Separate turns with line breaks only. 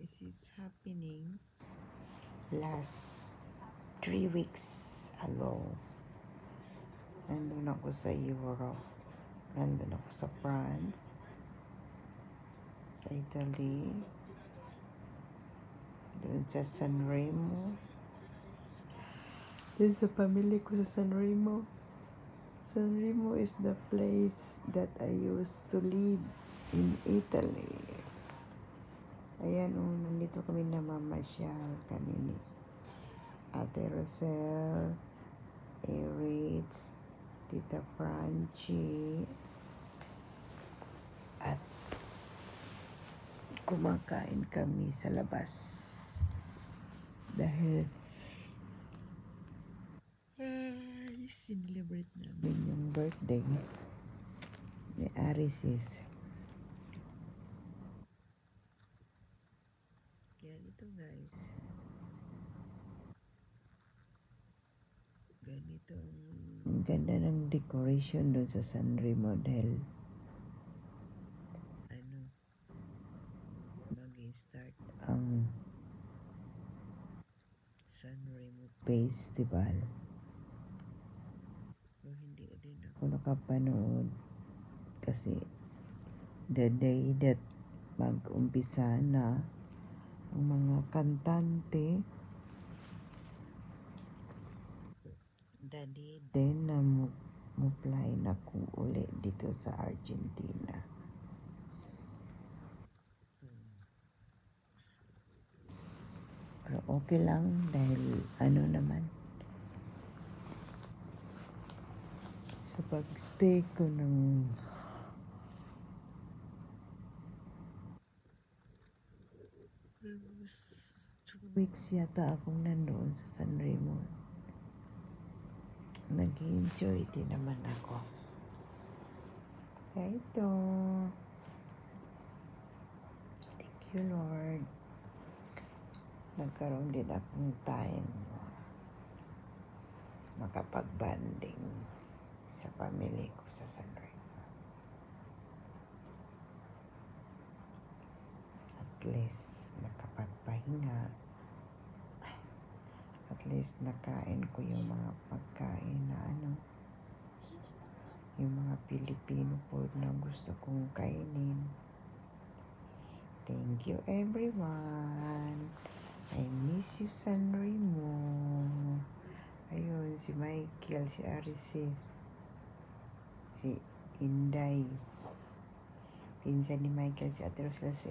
This is happenings
last 3 weeks ago. Nandun ako sa Europe. Nandun ako sa France, sa Italy, doon sa San Remo. Doon sa pamilya ko sa San Remo. San Remo is the place that I used to live in Italy. Ayan, nandito kami namamasyal kami ni Ate Rosel, Eritz, Tita Franchi, at kumakain kami sa labas dahil celebrate namin yung birthday ni Arisis.
ganito guys, ganito
Ang ganda ng decoration doon sa San Remo dahil
mag-start
ang
San Remo
festival.
pero hindi din ako
Ako nakapanood kasi the day that mag-umpisa na ang mga kantante,
daddy
then na fly na ko uli dito sa Argentina. Pero okay lang dahil naman sa pag-stay ko ng 2 weeks yata akong nandoon sa San Remo. Nag-enjoy din naman ako. Kaya ito, thank you Lord, nagkaroon din akong time makapag-banding sa pamilya ko sa San Remo. At least nakapagpahinga, at least nakain ko yung mga pagkain na yung mga Filipino food na gusto kong kainin. Thank you everyone. I miss you San Remo. Ayun, si Michael, si Arisis, si Inday, pinsan ni Michael, si Ate Rosel, si